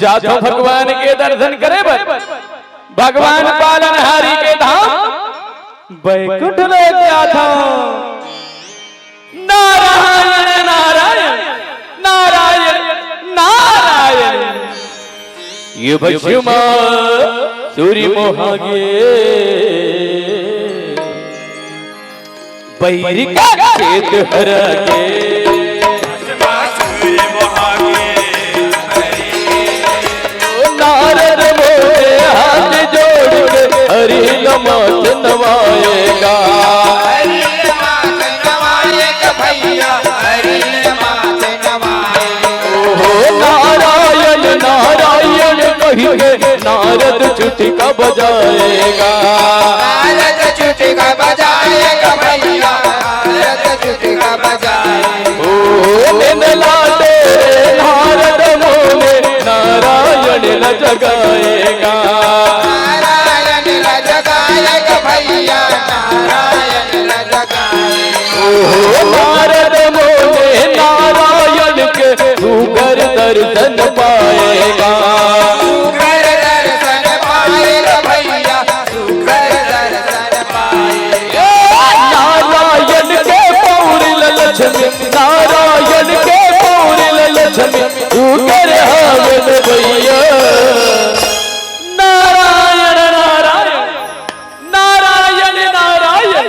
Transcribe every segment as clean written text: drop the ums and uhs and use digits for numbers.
जातो भगवान के दर्शन करे भगवान पालनहारी के धाम बैकुंठ लोक था। नारायण नारायण नारायण नारायण ये भस्मा सूर्य मोहागे बैरिका चेत हरा के नारद बोले हाथ जोड़ के हरि नमः नवाएगा भैया हरि नमः नवाएगा। नारायण नारायण कही के नारद चुटिका बजाएगा नारद चुटिका बजाएगा भैया नारद चुटिका बजाएगा। लाटे नारद बोले नारायण न जगाएगा नारायण न जगाएगा भैया नारायण न जगाएगा। नारद बोले नारायण के सुगर दर्शन पाएगा सुगर दर्शन पाएगा भैया सुगर दर्शन पाएगा। नारायण के पौर लक्ष्मी नारायण के पौर लक्ष्मी सुगर हावन भैया नारायण नारायण नारायण नारायण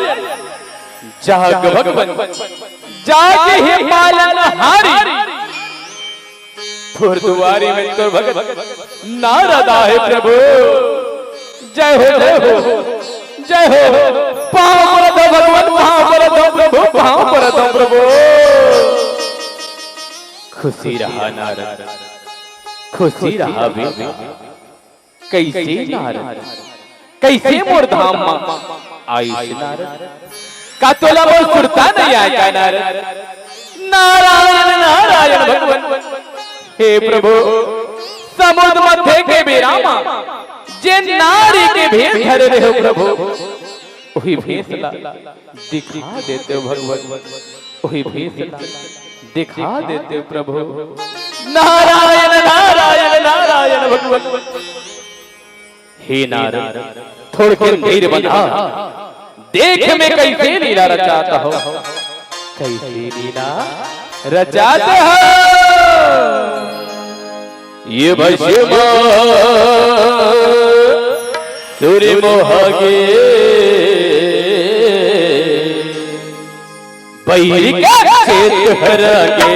जाग भगवान जाग ही पालनहारी फुरदुआरी में तो भगत नारद आए प्रभु जय हो जय हो जय हो पाँव पर दो भगवान पाँव पर दो प्रभु पाँव पर दो प्रभु। खुशी रहा नारद खुशी रहा भी कैसे नारद कैसे मोर धाम आयुष नारद का तोला बहुत सुरता नहीं आया नारद। नारायण नारायण भगवान हे प्रभु समुद्र मध्य के विरामा जे नारी के भेष धरे रहे हो प्रभु वही भेषला दिखा देते हो भगवान वही भेषला दिखा देते हो प्रभु। नारायण नारायण नारायण भगवान हे नारायण थोड़ के ढेर बना देख में कैसे लीला रचाता हो कैसे लीला रचाते हो ये भस्मा सूर्य मोहागे बैरिका चेत हरा के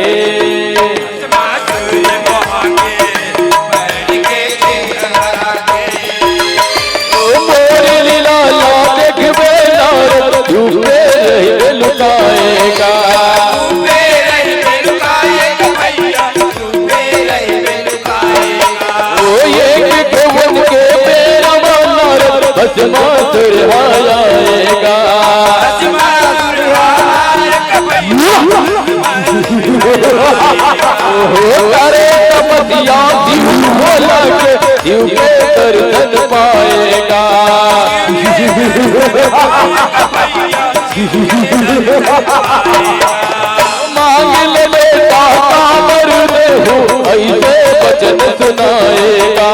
मोर लीला देखबे नारद डूबे रहे लुकाएगा भस्मा सुरहाएगा करे तपस्या शिव भोला के शिव के दर्शन पाएगा मांग ले बेटा कांवर दे हो ऐसे वचन सुनाएगा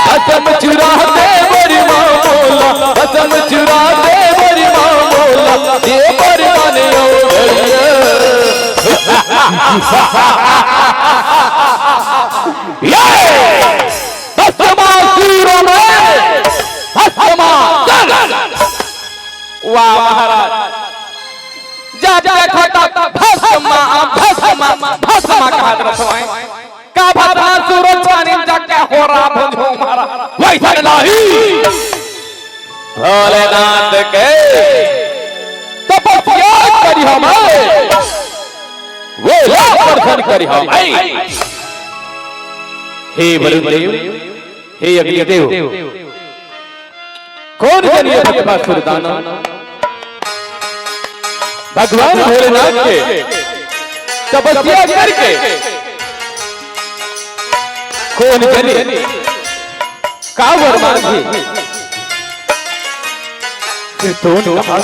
हसम चुरा दे बड़ी माँ बोला हसम चुरा दे बड़ी माँ बोला ये बड़ी माने वाह महाराज जा जा खाता भस्मा भस्मा भस्मा का हाथ रखवाएं का भस्मा सूरज पानी जाके हो रहा बुझो मारा वैसा नहीं भोलेनाथ के तपस्या करी हमें वो दर्शन करी हमें। हे वरुणदेव हे अग्निदेव कौन जनिए भस्मा सुरदाना भगवान भोलेनाथ के तपस्या करके कौन जनिए का वर मांगे तो भगवान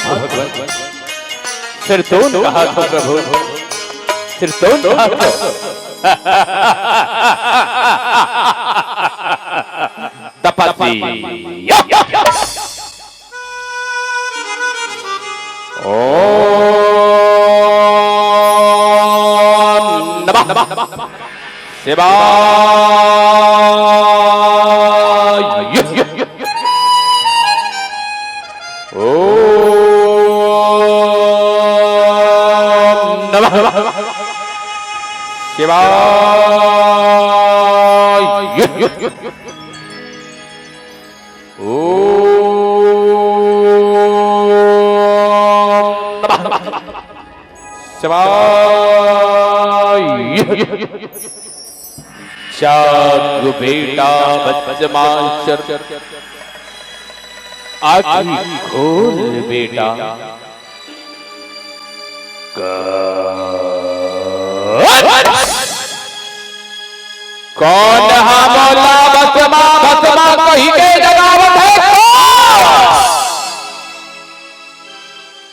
फिर तो कहा तो प्रभु, फिर तो कहा तो तपस्वी ओम नमः शिवाय। शिवाय। जाग बेटा बदमाश, आँखें खोल बेटा, कौन बोला बसमा बसमा कही के जगावत है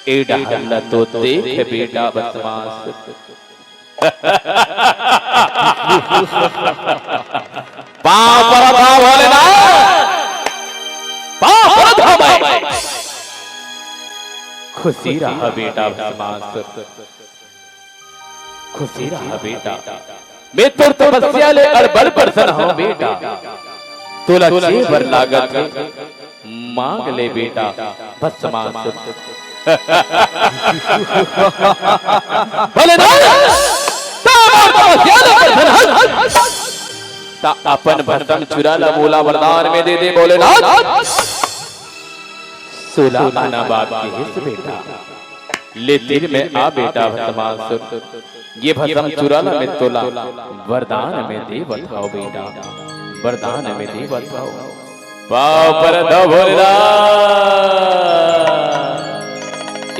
एडा हल्ला तो देख बेटा बदमाश। पांव पर भाव लेना, पांव पर भाव। खुशी रहा बेटा बदमाश, खुशी रहा बेटा। मैं तो तपस्या ले अड़बड़ प्रसन्न हूं बेटा, तोला जेवर लागत मांग ले बेटा बदमाश। बोले ता अपन भस्म चुरा ला, बोला वरदान में दे दे। बोले ना 16 आना बात की हिस्स बेटा, ले तीर में आ बेटा बदमाश। ये भस्म चुरा ला में तोला वरदान में दे बताओ बेटा, वरदान में दे बताओ। पाव पर दो भोला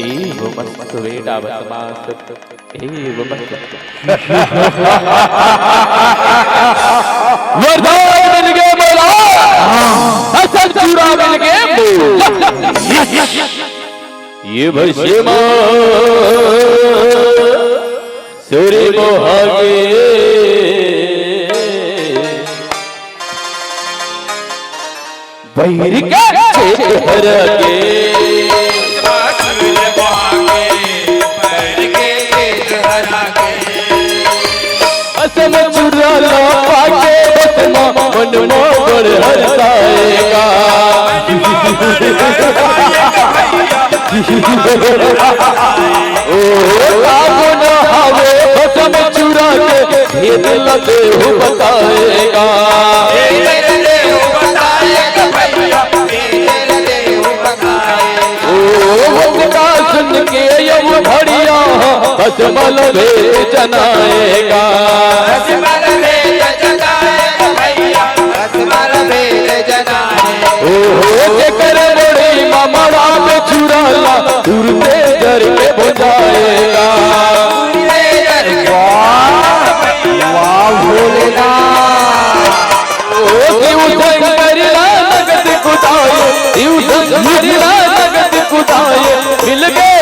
एव मस्त बेटा बदमाश, एव मस्त। वरदान मिल गए बोला, भस्म चुरा मिल गए। ये भस्म सूर्य मोहागे बैर के चेहरा के, सूर्य मोहागे बैर के चेहरा के। असम चुरा ला पाके बसमा मन मोर हरसाएगा। ओ लागो न हावे बसम चुरा के भेद लगे हो बताएगा। सुन के यम भड़िया बसमल भेद जनाएगा। कर बड़ी मामला में चुरा ला उड़ते जर के बुझाएगा। नगद कुदाए नगद कुदाए मिल गए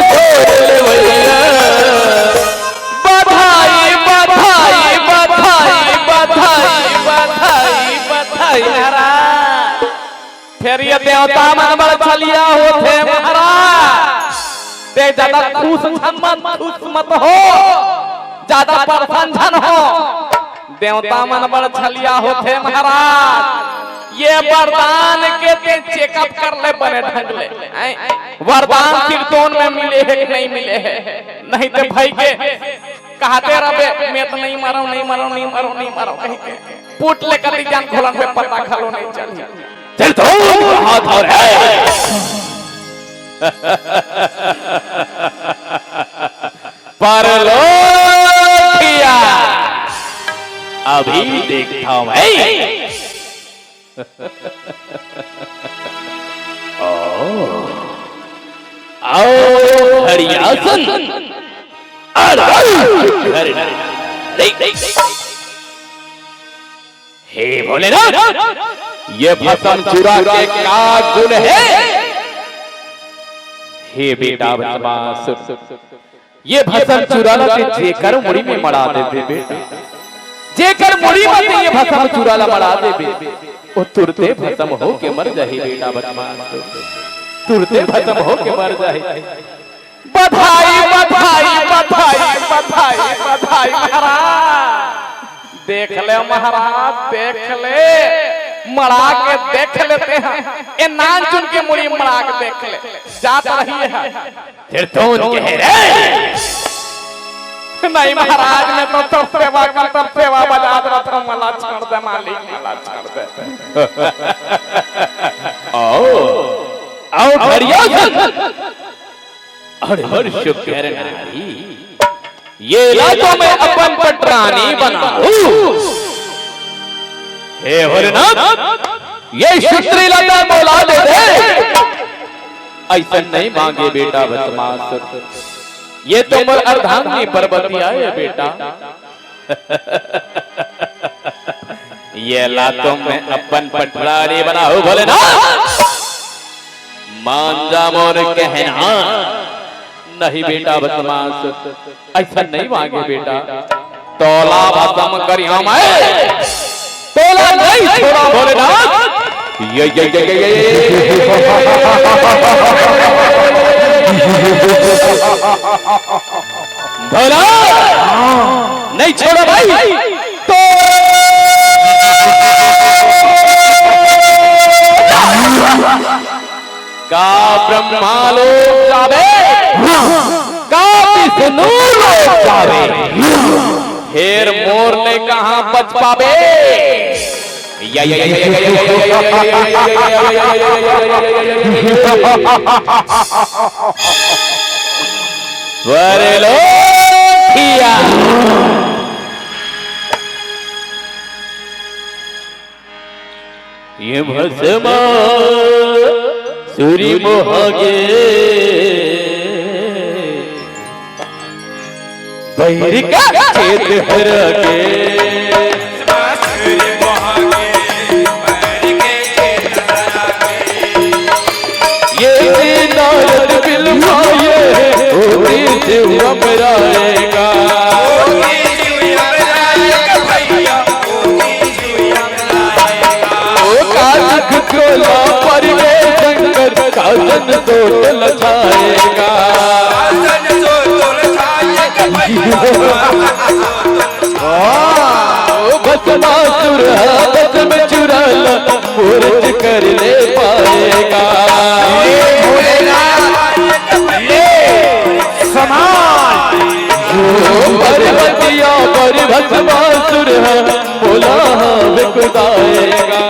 बधाई बधाई बधाई बधाई बधाई बधाई। फिर ये देवता मन बड़ छलिया होते महाराज, ते ज्यादा खुश मत हो, ज्यादा प्रसन्न हो। देवता मन बड़ छलिया होते महाराज, ये वरदान के चेकअप कर ले बने ढंग ले। वरदान कीर्तन में मिले है कि नहीं मिले है, नहीं तो भाई के कहते रहे मैं तो नहीं मारो नहीं मारो नहीं मारो नहीं मारो कहीं के पुट लेकर जान खोलन पे पता खालो नहीं चल चल तो हाथ और है। परलोकिया अभी देखता हूं मैं। आओ हरियासन हे भोलेनाथ, ये भस्म चुरा के क्या गुण है? हे बेटा बदमाश, ये भस्म चुराला ते जेकर मुड़ी में मड़ा दे बेटा, जेकर मुड़ी में ये भस्म चुराला मड़ा दे बेटा, वो तुरते भस्म हो के मर जाही बेटा बदमाश, तुरते भस्म हो के मर जाही। बधाई बधाई बधाई बधाई बधाई महाराज, देख ले महाराज देख ले, मड़ा के देख लेते हैं, ये नान चुन के मुड़ी मड़ा के देख ले, जात रही है फिर तो कह रहे नहीं महाराज ने तो तब सेवा कर तब सेवा बजा रहा था, मला छोड़ दे मालिक मला छोड़ दे। आओ घड़िया अरे हर्ष कह नारी, ये ला तो मैं अपन पटरानी बनाऊं, हे हरनाथ ये शुत्री लता बोला दे दे, ऐसा नहीं मांगे बेटा बदमाश, ये तो मोर अर्धांगिनी पर्वती आए बेटा। ये ला तो मैं अपन पटरानी बनाऊं भोलेनाथ, मान जा मोर कहना, नहीं बेटा बदमाश ऐसा नहीं मांगे बेटा, तोला भस्म करियो मैं, तोला नहीं छोड़ा भोलेनाथ, ये भोला नहीं छोड़ा भाई, तो का ब्रह्मा लोक जावे, का विष्णु लोक जावे, फिर मोर ने कहां बच पावे। ये भस्मा सूरी मोहगे बैर का छेद हर के, ये नारद बिलवाए होती शिव अमराएगा, खोला पर ये शंकर काजन तो लछाएगा, भस्मासुर हाथ में चुराला मूर्त कर ले पाएगा, पर्वतिया पर भस्मासुर बोला विकुदाएगा,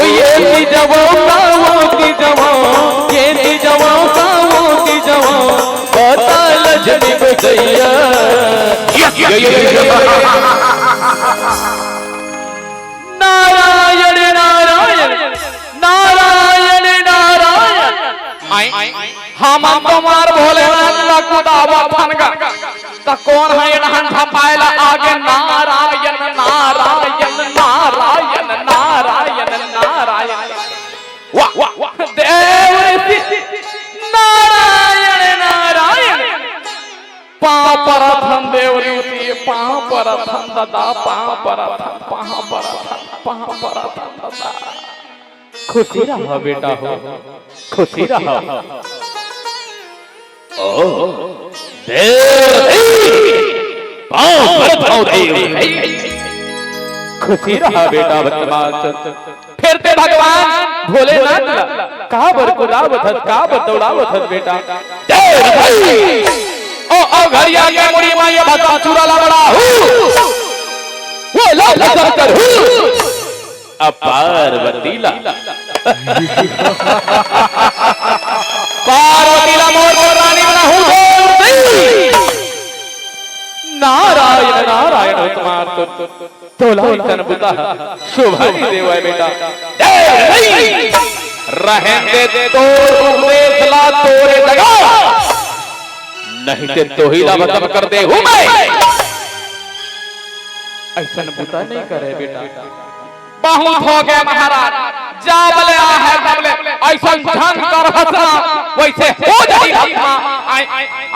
ये की जवान कावों की जवान, ये की जवान कावों की जवान, पता लजनी बजैया, नारायण नारायण नारायण नारायण, हम तुम्हार भोलेनाथ का कुदावा फनगा, तो कौन है नहन पायला आगे नारायण नारायण नारायण नारायण नारायण, वाह वाह देव नारायण नारायण, पांव पर धन देव रीति, पांव पर धन दादा, पांव पर धन, पांव पर धन, पांव पर धन दादा, खुशी रहो बेटा हो, खुशी रहो। ओ खुशी रहा बेटा बदमाश, फिर ते भगवान भोलेनाथ कहा बर कुदावत कहा बर दौड़ावत बेटा, ओ घड़िया के मुड़ी में ये भस्म चुराला बड़ा हूँ, वो ला भस्म कर हूँ पार्वतीला, पार्वतीला मोर को रानी बना हूँ, नारायण नारायण तुम्हार तोला तन बुता शोभानी देवा बेटा, रहने दे तो देसला तोरे लगा, नहीं ते तो ही भस्म कर दे हूँ मैं, ऐसा बुता नहीं करे बेटा, बहुत हो गया महाराज, जाबले आ है तबले ऐसा झंग कर हंसना वैसे हो जाई घटना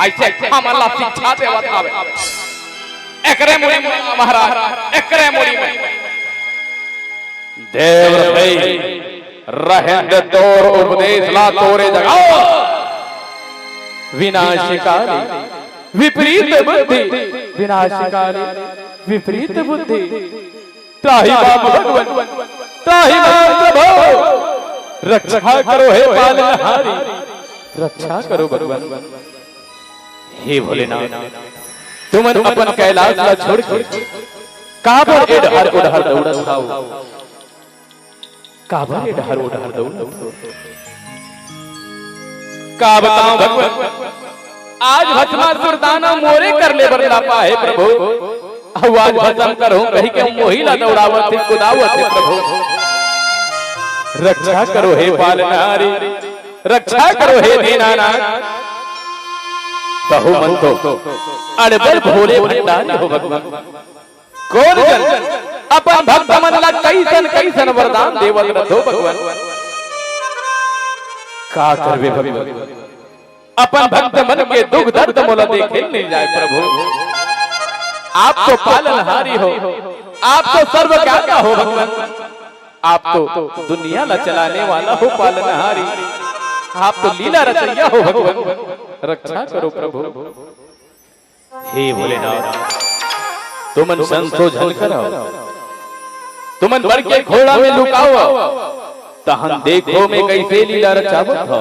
ऐसे हम अल्लाह शिक्षा देवत आवे एकरे मुड़ी में महाराज एकरे मुड़ी में देव भाई रहंद तोर उपदेश ला तोरे जगाओ विनाशकारी विपरीत बुद्धि विनाशकारी विपरीत बुद्धि त्राहि बाप भगवान त्राहि बाप प्रभु रक्षा करो हे पालनहारी रक्षा करो भगवान हे भोलेनाथ तुम अपन कैलाश ला छोड़ के काबर एडहर उडहर दौड़त आओ काबर एडहर उडहर दौड़त का बताऊं भगवान आज भस्मासुर दाना मोरे कर ले बरला पाए प्रभु आवाज भस्म करो कहीं के मोहिला दौड़ावत थे कुदावत थे प्रभु रक्षा करो हे पालनहारी रक्षा करो हे दीनानाथ बहु मन तो अड़बड़ भोले भंडारी हो भगवान कौन जन अपन भक्त मन ला कैसन वरदान देवत रथो भगवान का करवे भगवान अपन भक्त मन के दुख दर्द मोला देखे नहीं जाए प्रभु आप तो पालनहारी हो आप तो सर्वज्ञाता हो भगवान आप तो दुनिया ला चलाने वाला हो पालनहारी आप तो लीला रचैया हो भगवान रक्षा करो प्रभु हे भोलेनाथ तुमन संशोधन करो तुमन बढ़ के घोड़ा में लुकाओ तहन देखो में कैसे लीला रचावत हो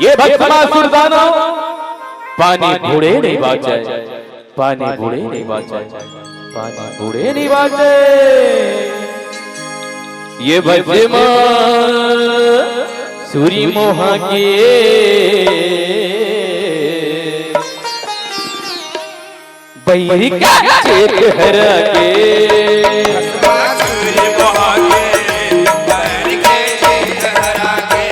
ये भस्मासुर दाना पानी बूढ़े नहीं बाचे पानी बूढ़े नहीं बाचे पानी बूढ़े नहीं बाचे ये भस्मा सूरी मोहा के बैरी का चेत हरा के सूर्य मोहा के बैरी के चेत हरा के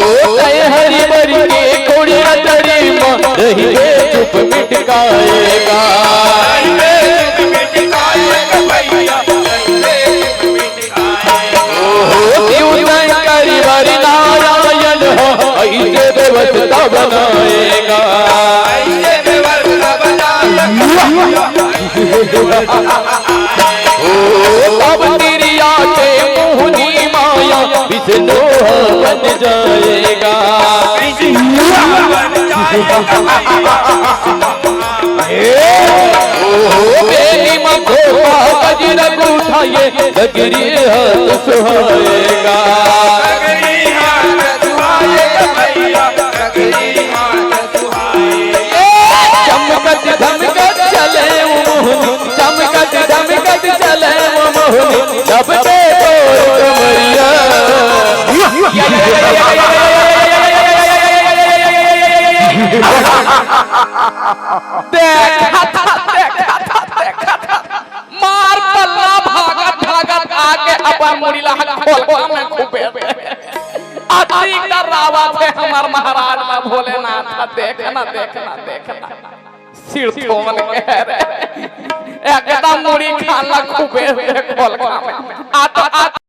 ओ हरी बरी के कोड़ी तरी मां रही वे चुप मिटकाएगा भैया नारायण हो ऐसे व्यवस्था बनाएगा अब तिरिया के मोहनी माया विष्णु बन जाएगा बेली मखो गजर उठाइए गजरी हाथ सुहाएगा चमकत धमकत चले मोहनी चमकत धमकत चले मोहनी जब ते कमरिया मार पल्ला भागत भागत आके अपन मुड़ीला खोल में खूबे अति डरावा थे हमार महाराज में भोलेनाथ देखना देखना देखना सिर थोमन कह रहे एकदम मुड़ी खाना खूबे खोल में आता